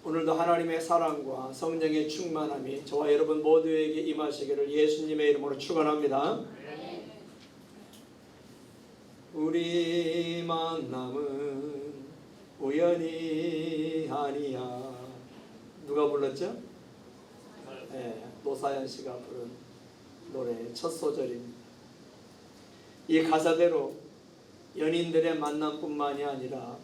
오늘도 하나님의 사랑과 성령의 충만함이 저와 여러분 모두에게 임하시기를 예수님의 이름으로 축원합니다. 우리 만남은 우연이 아니야. 누가 불렀죠? 네, 노사연 씨가 부른 노래 첫 소절입니다. 이 가사대로 연인들의 만남뿐만이 아니라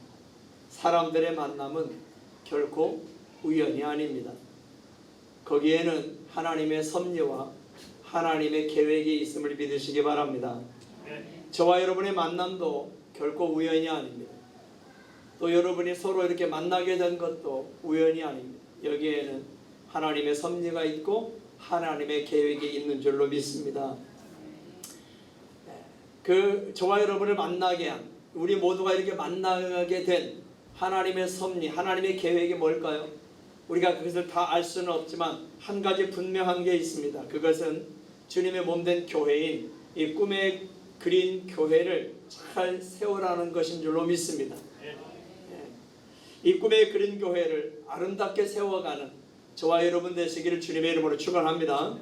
사람들의 만남은 결코 우연이 아닙니다. 거기에는 하나님의 섭리와 하나님의 계획이 있음을 믿으시기 바랍니다. 저와 여러분의 만남도 결코 우연이 아닙니다. 또 여러분이 서로 이렇게 만나게 된 것도 우연이 아닙니다. 여기에는 하나님의 섭리가 있고 하나님의 계획이 있는 줄로 믿습니다. 저와 여러분을 만나게 한, 우리 모두가 이렇게 만나게 된 하나님의 섭리, 하나님의 계획이 뭘까요? 우리가 그것을 다 알 수는 없지만 한 가지 분명한 게 있습니다. 그것은 주님의 몸된 교회인 이 꿈에 그린 교회를 잘 세우라는 것인 줄로 믿습니다. 이 꿈에 그린 교회를 아름답게 세워가는 저와 여러분 되시기를 주님의 이름으로 축원합니다.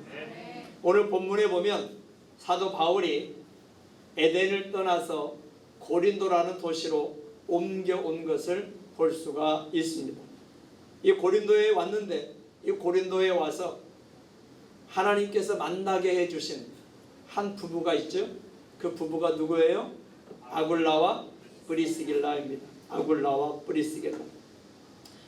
오늘 본문에 보면 사도 바울이 에덴을 떠나서 고린도라는 도시로 옮겨온 것을 볼 수가 있습니다. 이 고린도에 왔는데 이 고린도에 와서 하나님께서 만나게 해주신 한 부부가 있죠. 그 부부가 누구예요? 아굴라와 브리스길라입니다. 아굴라와 브리스길라.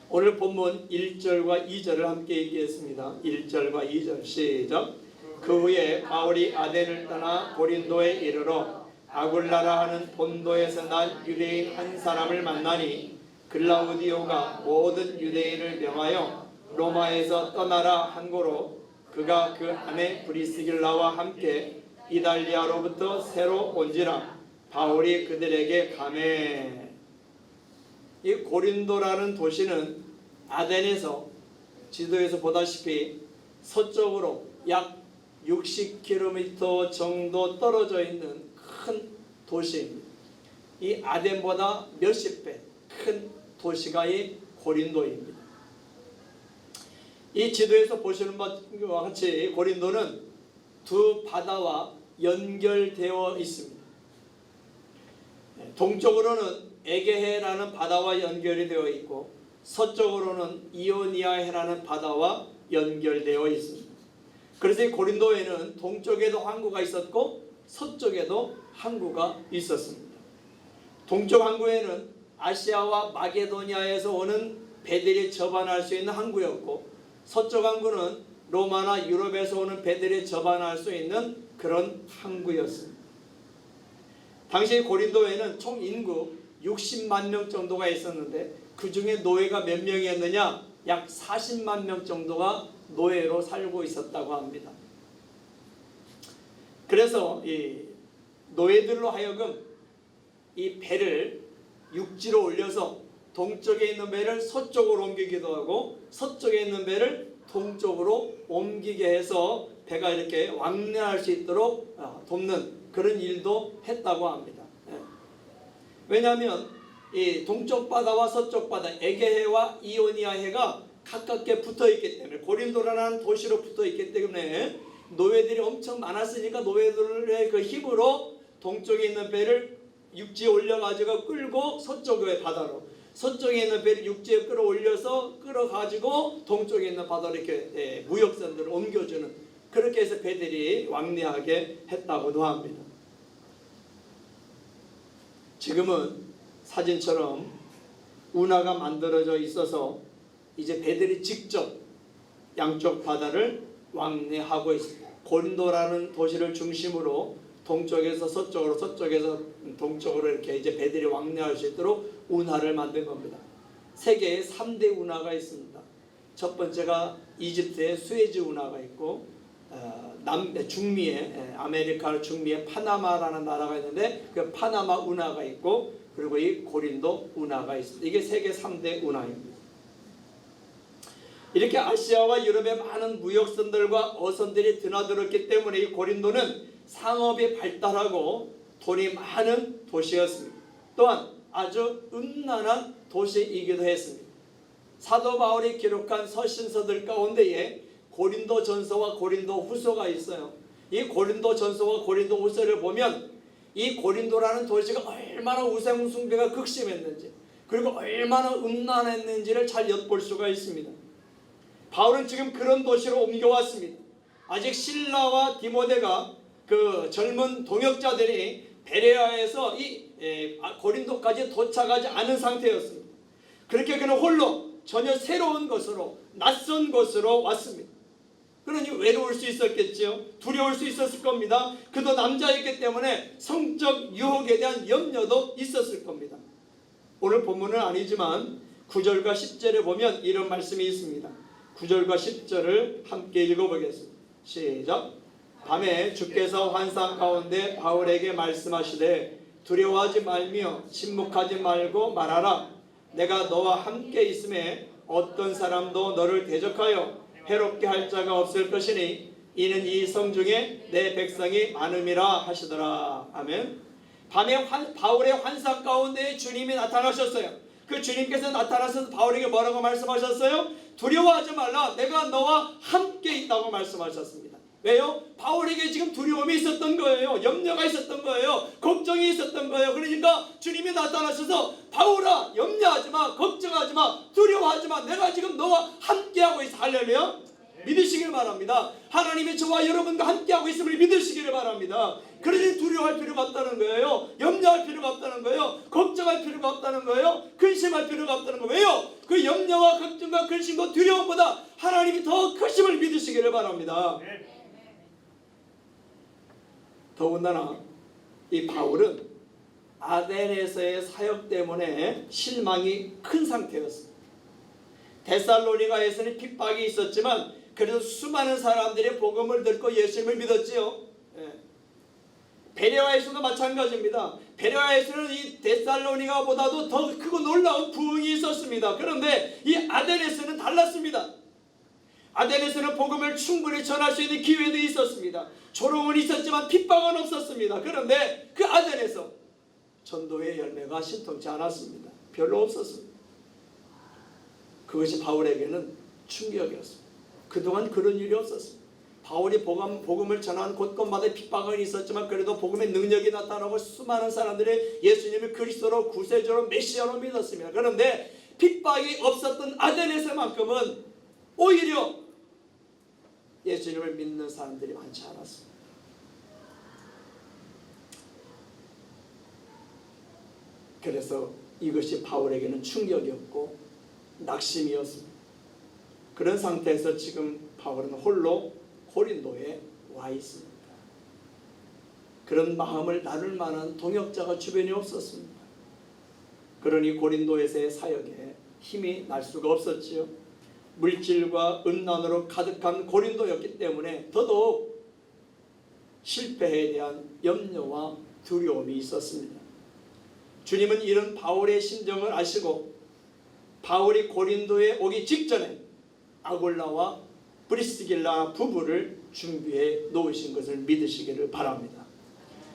오늘 본문 1절과 2절을 함께 읽겠습니다. 1절과 2절 시작. 그 후에 바울이 아덴을 떠나 고린도에 이르러 아굴라라 하는 본도에서 난 유대인 한 사람을 만나니 글라우디오가 모든 유대인을 명하여 로마에서 떠나라 한 고로 그가 그 아내 브리스길라와 함께 이달리아로부터 새로 온지라 바울이 그들에게 가매. 이 고린도라는 도시는 아덴에서 지도에서 보다시피 서쪽으로 약 60km 정도 떨어져 있는 큰 도시입니다. 이 아덴보다 몇십 배 큰 도시가 이 고린도입니다. 이 지도에서 보시는 것과 같이 고린도는 두 바다와 연결되어 있습니다. 동쪽으로는 에게해라는 바다와 연결이 되어 있고 서쪽으로는 이오니아해라는 바다와 연결되어 있습니다. 그래서 이 고린도에는 동쪽에도 항구가 있었고 서쪽에도 항구가 있었습니다. 동쪽 항구에는 아시아와 마게도니아에서 오는 배들이 접안할 수 있는 항구였고 서쪽 항구는 로마나 유럽에서 오는 배들이 접안할 수 있는 그런 항구였습니다. 당시 고린도에는 총 인구 60만 명 정도가 있었는데 그 중에 노예가 몇 명이었느냐? 약 40만 명 정도가 노예로 살고 있었다고 합니다. 그래서 이 노예들로 하여금 이 배를 육지로 올려서 동쪽에 있는 배를 서쪽으로 옮기기도 하고 서쪽에 있는 배를 동쪽으로 옮기게 해서 배가 이렇게 왕래할 수 있도록 돕는 그런 일도 했다고 합니다. 왜냐하면 이 동쪽 바다와 서쪽 바다, 에게해와 이오니아해가 가깝게 붙어 있기 때문에 고린도라는 도시로 붙어 있기 때문에 노예들이 엄청 많았으니까 노예들의 그 힘으로 동쪽에 있는 배를 육지에 올려가지고 끌고 서쪽의 바다로, 서쪽에 있는 배를 육지에 끌어올려서 끌어가지고 동쪽에 있는 바다로 이렇게 무역선들을 옮겨주는, 그렇게 해서 배들이 왕래하게 했다고도 합니다. 지금은 사진처럼 운하가 만들어져 있어서 이제 배들이 직접 양쪽 바다를 왕래하고 있습니다. 고린도라는 도시를 중심으로 동쪽에서 서쪽으로, 서쪽에서 동쪽으로 이렇게 이제 배들이 왕래할 수 있도록 운하를 만든 겁니다. 세계에 3대 운하가 있습니다. 첫 번째가 이집트의 수에즈 운하가 있고, 중미에, 아메리카 중미에 파나마라는 나라가 있는데 그 파나마 운하가 있고, 그리고 이 고린도 운하가 있습니다. 이게 세계 3대 운하입니다. 이렇게 아시아와 유럽의 많은 무역선들과 어선들이 드나들었기 때문에 이 고린도는 상업이 발달하고 돈이 많은 도시였습니다. 또한 아주 음란한 도시이기도 했습니다. 사도 바울이 기록한 서신서들 가운데에 고린도전서와 고린도후서가 있어요. 이 고린도전서와 고린도후서를 보면 이 고린도라는 도시가 얼마나 우상숭배가 극심했는지, 그리고 얼마나 음란했는지를 잘 엿볼 수가 있습니다. 바울은 지금 그런 도시로 옮겨왔습니다. 아직 실라와 디모데가 그 젊은 동역자들이 베레아에서 이 고린도까지 도착하지 않은 상태였습니다. 그렇게 그는 홀로 전혀 새로운 곳으로, 낯선 곳으로 왔습니다. 그러니 외로울 수 있었겠지요. 두려울 수 있었을 겁니다. 그도 남자였기 때문에 성적 유혹에 대한 염려도 있었을 겁니다. 오늘 본문은 아니지만 9절과 10절에 보면 이런 말씀이 있습니다. 9절과 10절을 함께 읽어보겠습니다. 시작. 밤에 주께서 환상 가운데 바울에게 말씀하시되 두려워하지 말며 침묵하지 말고 말하라. 내가 너와 함께 있음에 어떤 사람도 너를 대적하여 해롭게 할 자가 없을 것이니 이는 이 성 중에 내 백성이 많음이라 하시더라. 아멘. 밤에 바울의 환상 가운데 주님이 나타나셨어요. 그 주님께서 나타나셔서 바울에게 뭐라고 말씀하셨어요? 두려워하지 말라. 내가 너와 함께 있다고 말씀하셨습니다. 왜요? 바울에게 지금 두려움이 있었던 거예요. 염려가 있었던 거예요. 걱정이 있었던 거예요. 그러니까 주님이 나타나셔서 바울아, 염려하지 마, 걱정하지 마, 두려워하지 마. 내가 지금 너와 함께하고 있어. 할렐루야. 믿으시길 바랍니다. 하나님이 저와 여러분과 함께하고 있음을 믿으시기를 바랍니다. 그러니 두려워할 필요가 없다는 거예요. 염려할 필요가 없다는 거예요. 걱정할 필요가 없다는 거예요. 근심할 필요가 없다는 거예요. 왜요? 그 염려와 걱정과 근심과 두려움보다 하나님이 더 크심을 믿으시기를 바랍니다. 더군다나 이 바울은 아덴에서의 사역 때문에 실망이 큰 상태였습니다. 데살로니가에서는 핍박이 있었지만 그래도 수많은 사람들이 복음을 듣고 예수님을 믿었지요. 베레아에서도 마찬가지입니다. 베레아에서는 이 데살로니가보다도 더 크고 놀라운 부흥이 있었습니다. 그런데 이 아덴에서는 달랐습니다. 아덴에서는 복음을 충분히 전할 수 있는 기회도 있었습니다. 조롱은 있었지만 핍박은 없었습니다. 그런데 그 아덴에서 전도의 열매가 신통치 않았습니다. 별로 없었습니다. 그것이 바울에게는 충격이었습니다. 그동안 그런 일이 없었습니다. 바울이 복음을 전한 곳곳마다 핍박은 있었지만 그래도 복음의 능력이 나타나고 수많은 사람들이 예수님을 그리스도로 구세주로 메시아로 믿었습니다. 그런데 핍박이 없었던 아덴에서만큼은 오히려 예수님을 믿는 사람들이 많지 않았습니다. 그래서 이것이 바울에게는 충격이었고 낙심이었습니다. 그런 상태에서 지금 바울은 홀로 고린도에 와 있습니다. 그런 마음을 나눌 만한 동역자가 주변에 없었습니다. 그러니 고린도에서의 사역에 힘이 날 수가 없었지요. 물질과 음란으로 가득한 고린도였기 때문에 더더욱 실패에 대한 염려와 두려움이 있었습니다. 주님은 이런 바울의 심정을 아시고 바울이 고린도에 오기 직전에 아굴라와 브리스길라 부부를 준비해 놓으신 것을 믿으시기를 바랍니다.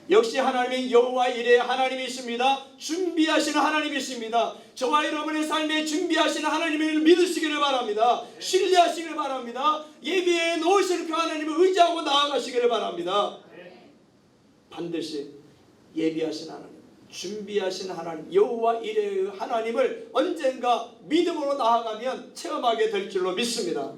역시 하나님은 여호와 이레 하나님이십니다. 준비하시는 하나님이십니다. 저와 여러분의 삶에 준비하시는 하나님을 믿으시기를 바랍니다. 신뢰하시기를 바랍니다. 예비해 놓으시는 그 하나님을 의지하고 나아가시기를 바랍니다. 반드시 예비하신 하나님, 준비하신 하나님, 여호와 이레의 하나님을 언젠가 믿음으로 나아가면 체험하게 될 줄로 믿습니다.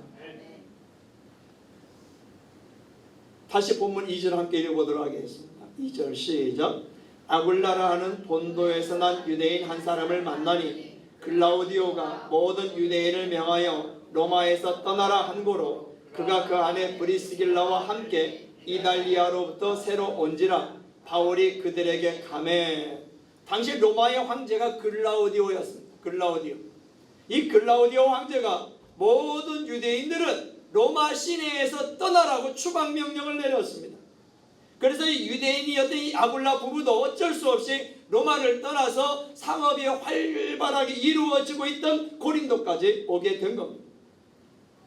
다시 본문 2절 함께 읽어보도록 하겠습니다. 2절 시작. 아굴라라 하는 본도에서 난 유대인 한 사람을 만나니 글라우디오가 모든 유대인을 명하여 로마에서 떠나라 한 고로 그가 그 안에 브리스길라와 함께 이달리아로부터 새로 온지라. 바울이 그들에게 가매. 당시 로마의 황제가 글라우디오였습니다. 글라우디오. 이 글라우디오 황제가 모든 유대인들은 로마 시내에서 떠나라고 추방 명령을 내렸습니다. 그래서 이 유대인이었던 이 아굴라 부부도 어쩔 수 없이 로마를 떠나서 상업이 활발하게 이루어지고 있던 고린도까지 오게 된 겁니다.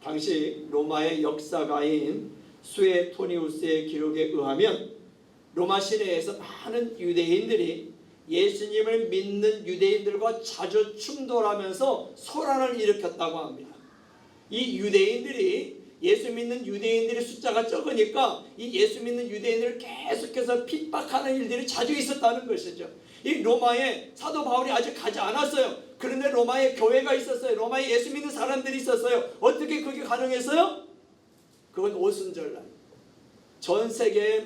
당시 로마의 역사가인 수에토니우스의 기록에 의하면 로마 시내에서 많은 유대인들이 예수님을 믿는 유대인들과 자주 충돌하면서 소란을 일으켰다고 합니다. 이 유대인들이 예수 믿는 유대인들의 숫자가 적으니까 이 예수 믿는 유대인들을 계속해서 핍박하는 일들이 자주 있었다는 것이죠. 이 로마에 사도 바울이 아직 가지 않았어요. 그런데 로마에 교회가 있었어요. 로마에 예수 믿는 사람들이 있었어요. 어떻게 그게 가능했어요? 그건 오순절날 전 세계에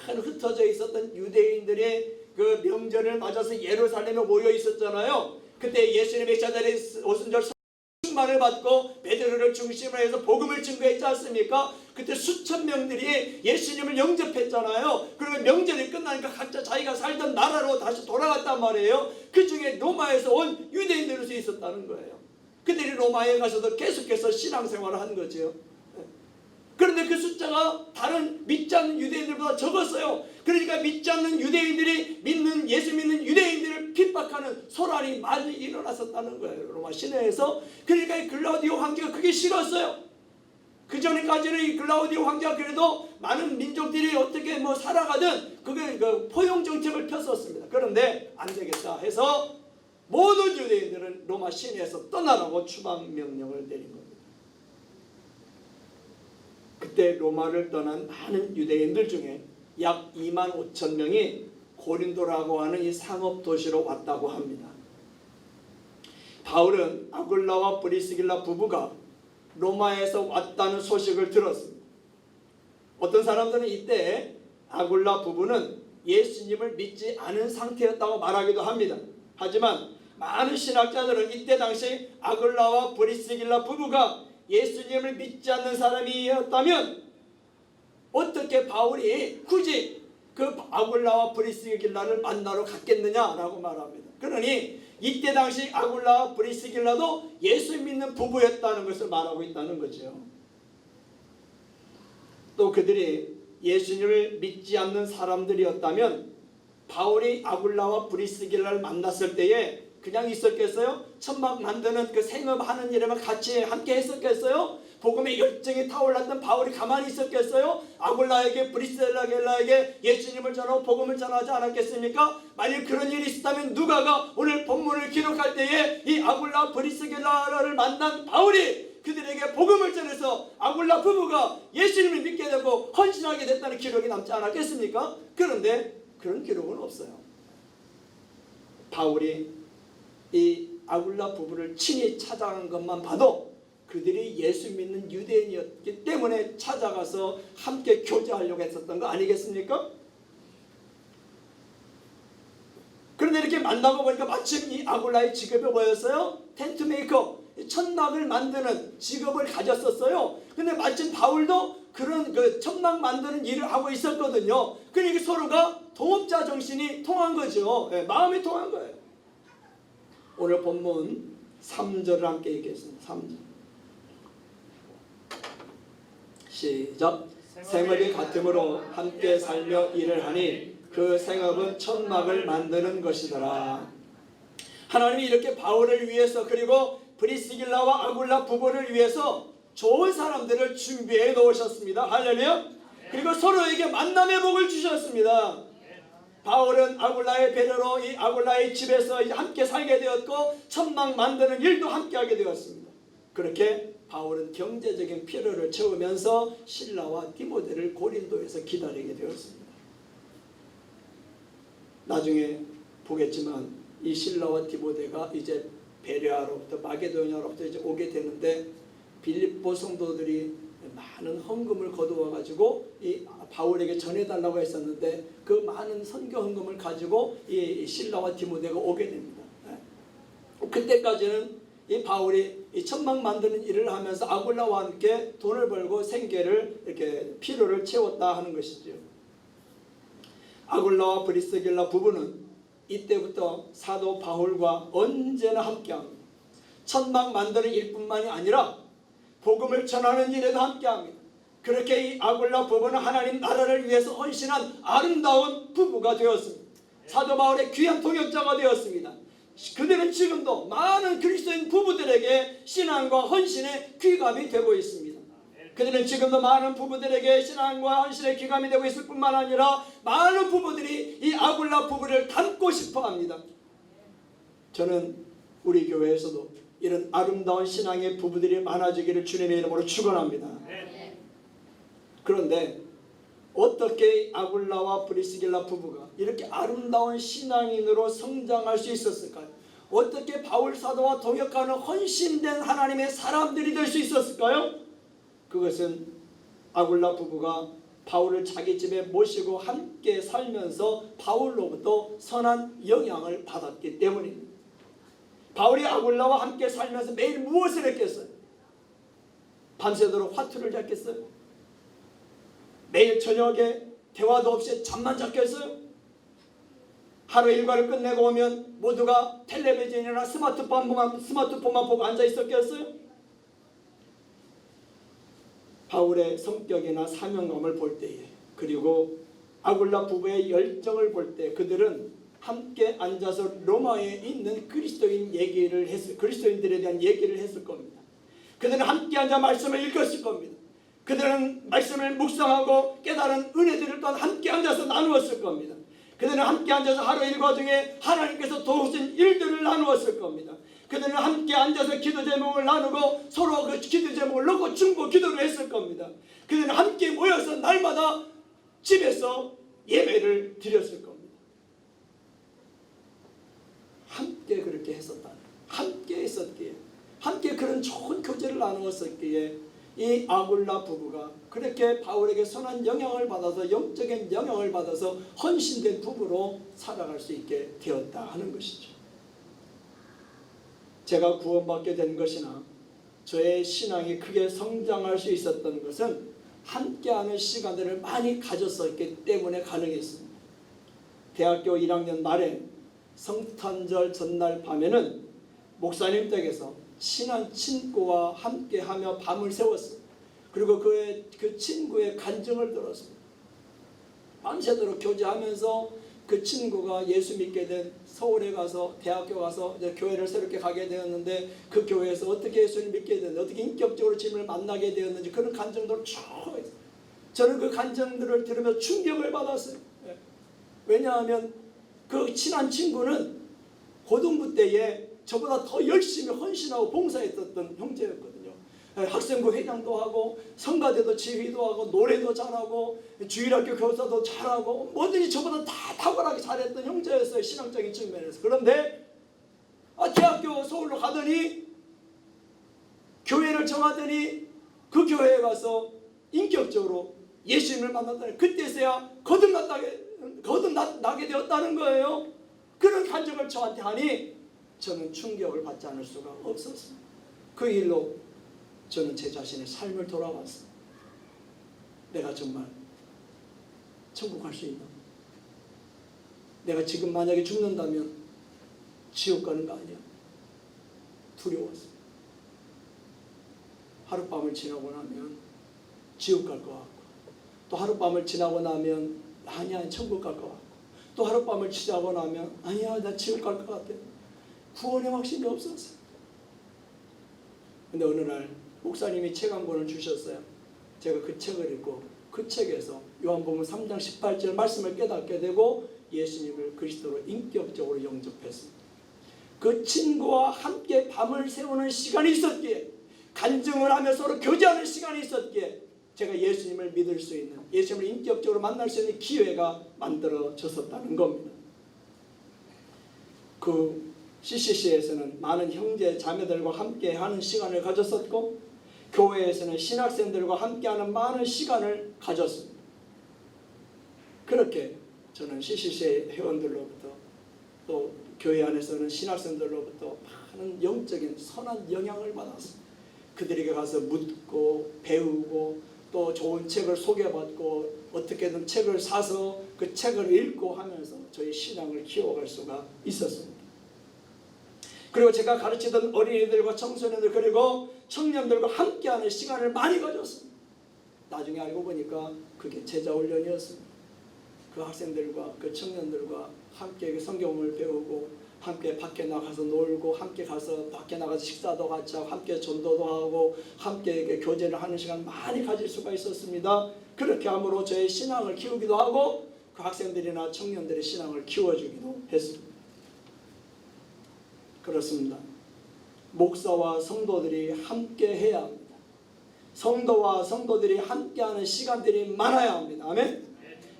많은 흩어져 있었던 유대인들의 그 명절을 맞아서 예루살렘에 모여 있었잖아요. 그때 예수님의 제자들이 오순절 충만을 받고 베드로를 중심으로 해서 복음을 증거했지 않습니까? 그때 수천 명들이 예수님을 영접했잖아요. 그리고 명절이 끝나니까 각자 자기가 살던 나라로 다시 돌아갔단 말이에요. 그 중에 로마에서 온 유대인들이 수 있었다는 거예요. 그들이 로마에 가서도 계속해서 신앙생활을 한 거죠. 그런데 그 숫자가 다른 믿지 않는 유대인들보다 적었어요. 그러니까 믿지 않는 유대인들이 예수 믿는 유대인들을 핍박하는 소란이 많이 일어났었다는 거예요. 로마 시내에서. 그러니까 이 글라우디오 황제가 그게 싫었어요. 그 전에까지는 이 글라우디오 황제가 그래도 많은 민족들이 어떻게 살아가든 그게 포용 정책을 폈었습니다. 그런데 안 되겠다 해서 모든 유대인들은 로마 시내에서 떠나라고 추방 명령을 내린 겁니다. 그때 로마를 떠난 많은 유대인들 중에 약 2만 5천 명이 고린도라고 하는 이 상업 도시로 왔다고 합니다. 바울은 아굴라와 브리스길라 부부가 로마에서 왔다는 소식을 들었습니다. 어떤 사람들은 이때 아굴라 부부는 예수님을 믿지 않은 상태였다고 말하기도 합니다. 하지만 많은 신학자들은 이때 당시 아굴라와 브리스길라 부부가 예수님을 믿지 않는 사람이었다면 어떻게 바울이 굳이 그 아굴라와 브리스길라를 만나러 갔겠느냐라고 말합니다. 그러니 이때 당시 아굴라와 브리스길라도 예수 믿는 부부였다는 것을 말하고 있다는 거죠. 또 그들이 예수님을 믿지 않는 사람들이었다면 바울이 아굴라와 브리스길라를 만났을 때에 그냥 있었겠어요? 천막 만드는 그 생업하는 일에만 같이 함께 했었겠어요? 복음의 열정이 타올랐던 바울이 가만히 있었겠어요? 아굴라에게 브리스길라에게 예수님을 전하고 복음을 전하지 않았겠습니까? 만일 그런 일이 있었다면 누가가 오늘 본문을 기록할 때에 이 아굴라 브리스길라를 만난 바울이 그들에게 복음을 전해서 아굴라 부부가 예수님을 믿게 되고 헌신하게 됐다는 기록이 남지 않았겠습니까? 그런데 그런 기록은 없어요. 바울이 이 아굴라 부부를 친히 찾아간 것만 봐도 그들이 예수 믿는 유대인이었기 때문에 찾아가서 함께 교제하려고 했었던 거 아니겠습니까? 그런데 이렇게 만나고 보니까 마침 이 아굴라의 직업이 뭐였어요? 텐트 메이커, 천막을 만드는 직업을 가졌었어요. 근데 마침 바울도 그런 그 천막 만드는 일을 하고 있었거든요. 그러니까 서로가 동업자 정신이 통한 거죠. 마음이 통한 거예요. 오늘 본문 3절을 함께 읽겠습니다. 3절 시작. 생업이 같으므로 함께 살며 일을 하니 그 생업은 천막을 만드는 것이더라. 하나님이 이렇게 바울을 위해서 그리고 브리스길라와 아굴라 부부를 위해서 좋은 사람들을 준비해 놓으셨습니다. 할렐루야. 그리고 서로에게 만남의 복을 주셨습니다. 바울은 아굴라의 베드로 이 아굴라의 집에서 이제 함께 살게 되었고 천막 만드는 일도 함께 하게 되었습니다. 그렇게 바울은 경제적인 필요를 채우면서 실라와 디모데를 고린도에서 기다리게 되었습니다. 나중에 보겠지만 이 실라와 디모데가 이제 베레아로부터 마게도냐로부터 이제 오게 되는데 빌립보 성도들이 많은 헌금을 거두어 가지고 이 바울에게 전해달라고 했었는데 그 많은 선교 헌금을 가지고 이 실라와 디모데가 오게 됩니다. 그때까지는 이 바울이 이 천막 만드는 일을 하면서 아굴라와 함께 돈을 벌고 생계를 이렇게 필요를 채웠다 하는 것이죠. 아굴라와 브리스길라 부부는 이때부터 사도 바울과 언제나 함께합니다. 천막 만드는 일뿐만이 아니라 복음을 전하는 일에도 함께합니다. 그렇게 이 아굴라 부부는 하나님 나라를 위해서 헌신한 아름다운 부부가 되었습니다. 사도 바울의 귀한 동역자가 되었습니다. 그들은 지금도 많은 그리스도인 부부들에게 신앙과 헌신의 귀감이 되고 있습니다. 그들은 지금도 많은 부부들에게 신앙과 헌신의 기감이 되고 있을 뿐만 아니라 많은 부부들이 이 아굴라 부부를 닮고 싶어 합니다. 저는 우리 교회에서도 이런 아름다운 신앙의 부부들이 많아지기를 주님의 이름으로 축원합니다. 그런데 어떻게 아굴라와 브리스길라 부부가 이렇게 아름다운 신앙인으로 성장할 수 있었을까요? 어떻게 바울 사도와 동역하는 헌신된 하나님의 사람들이 될 수 있었을까요? 그것은 아굴라 부부가 바울을 자기 집에 모시고 함께 살면서 바울로부터 선한 영향을 받았기 때문입니다. 바울이 아굴라와 함께 살면서 매일 무엇을 했겠어요? 밤새도록 화투를 잡겠어요? 매일 저녁에 대화도 없이 잠만 잤겠어요? 하루 일과를 끝내고 오면 모두가 텔레비전이나 스마트폰만 보고 앉아 있었겠어요? 바울의 성격이나 사명감을 볼 때에, 그리고 아굴라 부부의 열정을 볼 때 그들은 함께 앉아서 로마에 있는 그리스도인들에 대한 얘기를 했을 겁니다. 그들은 함께 앉아 말씀을 읽었을 겁니다. 그들은 말씀을 묵상하고 깨달은 은혜들을 또한 함께 앉아서 나누었을 겁니다. 그들은 함께 앉아서 하루 일과 중에 하나님께서 도우신 일들을 나누었을 겁니다. 그들은 함께 앉아서 기도 제목을 나누고 서로 그 기도 제목을 놓고 중보 기도를 했을 겁니다. 그들은 함께 모여서 날마다 집에서 예배를 드렸을 겁니다. 함께 그렇게 했었다. 함께 있었기에, 함께 그런 좋은 교제를 나누었었기에 이 아굴라 부부가 그렇게 바울에게 선한 영향을 받아서, 영적인 영향을 받아서 헌신된 부부로 살아갈 수 있게 되었다 하는 것이죠. 제가 구원받게 된 것이나 저의 신앙이 크게 성장할 수 있었던 것은 함께하는 시간들을 많이 가졌었기 때문에 가능했습니다. 대학교 1학년 말에 성탄절 전날 밤에는 목사님 댁에서 친한 친구와 함께하며 밤을 새웠습니다. 그리고 그 친구의 간증을 들었습니다. 밤새도록 교제하면서 그 친구가 예수 믿게 된 서울에 가서 대학교 가서 이제 교회를 새롭게 가게 되었는데 그 교회에서 어떻게 예수를 믿게 됐는지, 어떻게 인격적으로 주님을 만나게 되었는지 그런 간증들을 쭉 했어요. 저는 그 간증들을 들으며 충격을 받았어요. 왜냐하면 그 친한 친구는 고등부 때에 저보다 더 열심히 헌신하고 봉사했던 형제였거든요. 학생부 회장도 하고 성가대도 지휘도 하고 노래도 잘하고 주일학교 교사도 잘하고 뭐든지 저보다 다 탁월하게 잘했던 형제였어요. 신앙적인 측면에서. 그런데 대학교 서울로 가더니 교회를 정하더니 그 교회에 가서 인격적으로 예수님을 만났다니 그때서야 거듭나게 되었다는 거예요. 그런 간증을 저한테 하니 저는 충격을 받지 않을 수가 없었습니다. 그 일로 저는 제 자신의 삶을 돌아봤습니다. 내가 정말 천국 갈 수 있나? 내가 지금 만약에 죽는다면 지옥 가는 거 아니야? 두려웠습니다. 하룻밤을 지나고 나면 지옥 갈 것 같고, 또 하룻밤을 지나고 나면 아니야 천국 갈 것 같고, 또 하룻밤을 지나고 나면 아니야 나 지옥 갈 것 같아. 구원의 확신이 없었어요. 근데 어느 날 목사님이 책 한 권을 주셨어요. 제가 그 책을 읽고 그 책에서 요한복음 3장 18절 말씀을 깨닫게 되고 예수님을 그리스도로 인격적으로 영접했습니다. 그 친구와 함께 밤을 새우는 시간이 있었기에, 간증을 하며 서로 교제하는 시간이 있었기에 제가 예수님을 믿을 수 있는, 예수님을 인격적으로 만날 수 있는 기회가 만들어졌었다는 겁니다. 그 CCC에서는 많은 형제 자매들과 함께하는 시간을 가졌었고, 교회에서는 신학생들과 함께하는 많은 시간을 가졌습니다. 그렇게 저는 CCC 회원들로부터 또 교회 안에서는 신학생들로부터 많은 영적인 선한 영향을 받았습니다. 그들에게 가서 묻고 배우고 또 좋은 책을 소개받고 어떻게든 책을 사서 그 책을 읽고 하면서 저희 신앙을 키워갈 수가 있었습니다. 그리고 제가 가르치던 어린이들과 청소년들 그리고 청년들과 함께하는 시간을 많이 가졌습니다. 나중에 알고 보니까 그게 제자훈련이었습니다. 그 학생들과 그 청년들과 함께 성경을 배우고 함께 밖에 나가서 놀고 함께 가서 밖에 나가서 식사도 같이 하고 함께 전도도 하고 함께 교제를 하는 시간 많이 가질 수가 있었습니다. 그렇게 함으로 저의 신앙을 키우기도 하고 그 학생들이나 청년들의 신앙을 키워주기도 했습니다. 그렇습니다. 목사와 성도들이 함께 해야 합니다. 성도와 성도들이 함께하는 시간들이 많아야 합니다. 아멘.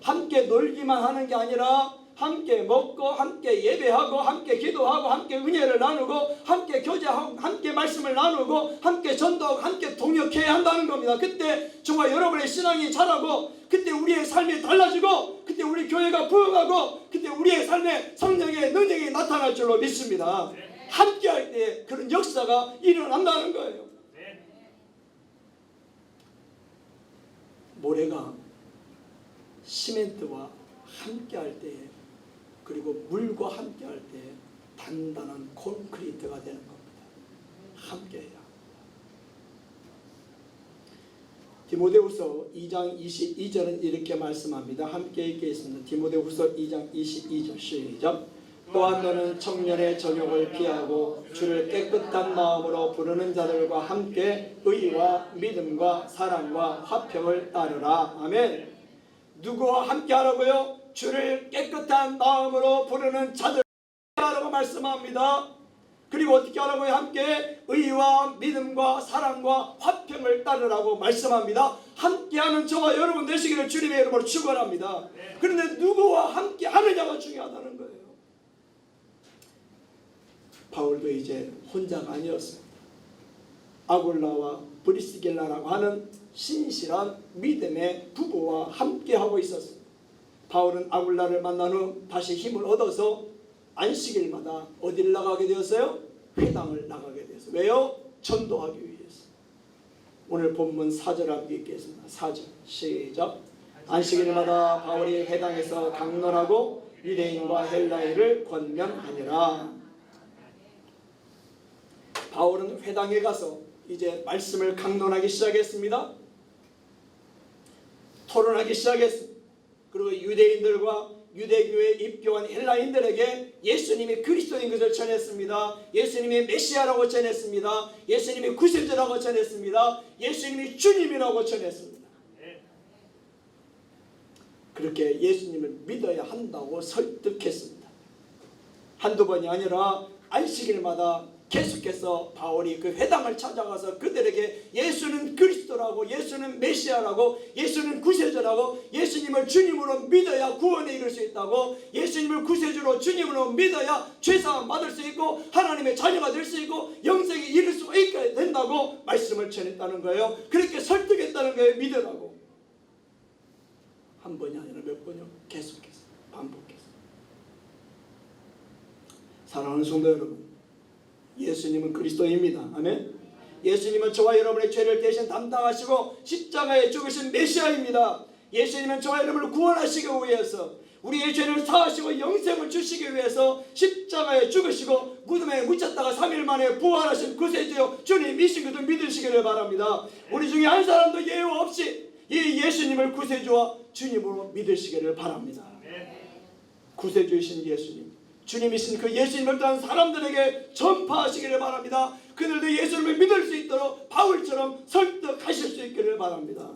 함께 놀기만 하는 게 아니라 함께 먹고 함께 예배하고 함께 기도하고 함께 은혜를 나누고 함께 교제하고 함께 말씀을 나누고 함께 전도하고 함께 동역해야 한다는 겁니다. 그때 정말 여러분의 신앙이 자라고 그때 우리의 삶이 달라지고 그때 우리 교회가 부흥하고 그때 우리의 삶에 성령의 능력이 나타날 줄로 믿습니다. 함께 할 때 그런 역사가 일어난다는 거예요. 모래가 시멘트와 함께 할 때에 그리고 물과 함께 할 때 단단한 콘크리트가 되는 겁니다. 함께 해야 합니다. 디모데후서 2장 22절은 이렇게 말씀합니다. 함께 읽겠습니다. 디모데후서 2장 22절 시작. 또한 너는 청년의 정욕을 피하고 주를 깨끗한 마음으로 부르는 자들과 함께 의와 믿음과 사랑과 화평을 따르라. 아멘. 누구와 함께 하라고요? 주를 깨끗한 마음으로 부르는 자들 하라고 말씀합니다. 그리고 어떻게 하라고요? 함께 의와 믿음과 사랑과 화평을 따르라고 말씀합니다. 함께하는 저와 여러분 되시기를 주님의 이름으로 축원합니다. 그런데 누구와 함께 하느냐가 중요하다는 거예요. 바울도 이제 혼자가 아니었습니다. 아굴라와 브리스길라라고 하는 신실한 믿음의 부부와 함께하고 있었습니다. 바울은 아굴라를 만난 후 다시 힘을 얻어서 안식일마다 어디를 나가게 되었어요? 회당을 나가게 되었어요. 왜요? 전도하기 위해서. 오늘 본문 4절 함께 읽겠습니다. 4절 시작. 안식일마다 바울이 회당에서 강론하고 유대인과 헬라인을 권면하니라. 바울은 회당에 가서 이제 말씀을 강론하기 시작했습니다. 토론하기 시작했습니다. 그리고 유대인들과 유대교에 입교한 헬라인들에게 예수님이 그리스도인 것을 전했습니다. 예수님이 메시아라고 전했습니다. 예수님이 구세주라고 전했습니다. 예수님이 주님이라고 전했습니다. 그렇게 예수님을 믿어야 한다고 설득했습니다. 한두 번이 아니라 안식일마다 계속해서 바울이 그 회당을 찾아가서 그들에게 예수는 그리스도라고, 예수는 메시아라고, 예수는 구세주라고, 예수님을 주님으로 믿어야 구원에 이를 수 있다고, 예수님을 구세주로 주님으로 믿어야 죄사함 받을 수 있고 하나님의 자녀가 될 수 있고 영생에 이를 수 있게 된다고 말씀을 전했다는 거예요. 그렇게 설득했다는 거예요. 믿으라고. 한 번이 아니라 몇 번이요? 계속해서 반복해서. 사랑하는 성도 여러분, 예수님은 그리스도입니다. 아멘. 예수님은 저와 여러분의 죄를 대신 담당하시고 십자가에 죽으신 메시아입니다. 예수님은 저와 여러분을 구원하시기 위해서, 우리의 죄를 사하시고 영생을 주시기 위해서 십자가에 죽으시고 무덤에 묻혔다가 3일 만에 부활하신 구세주여 주님이신 것을 믿으시기를 바랍니다. 우리 중에 한 사람도 예외 없이 이 예수님을 구세주와 주님으로 믿으시기를 바랍니다. 구세주이신 예수님, 주님이신 그 예수님을 따른 사람들에게 전파하시기를 바랍니다. 그들도 예수님을 믿을 수 있도록 바울처럼 설득하실 수 있기를 바랍니다.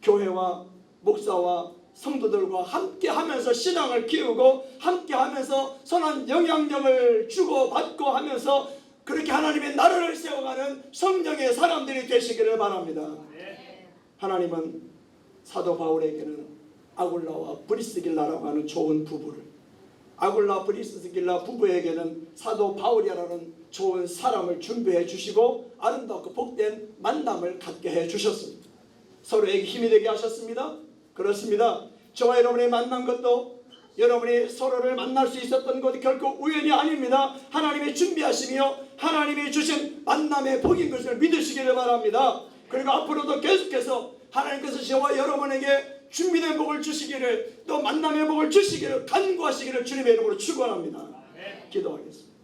교회와 목사와 성도들과 함께하면서 신앙을 키우고 함께하면서 선한 영향력을 주고받고 하면서 그렇게 하나님의 나라를 세워가는 성령의 사람들이 되시기를 바랍니다. 하나님은 사도 바울에게는 아굴라와 브리스길라라고 하는 좋은 부부를, 아굴라 브리스길라 부부에게는 사도 바울이라는 좋은 사람을 준비해 주시고 아름답고 복된 만남을 갖게 해 주셨습니다. 서로에게 힘이 되게 하셨습니다. 그렇습니다. 저와 여러분이 만난 것도, 여러분이 서로를 만날 수 있었던 것이 결코 우연이 아닙니다. 하나님의 준비하시며 하나님이 주신 만남의 복인 것을 믿으시기를 바랍니다. 그리고 앞으로도 계속해서 하나님께서 저와 여러분에게 준비된 복을 주시기를, 또 만남의 복을 주시기를 간구하시기를 주님의 이름으로 축원합니다. 기도하겠습니다.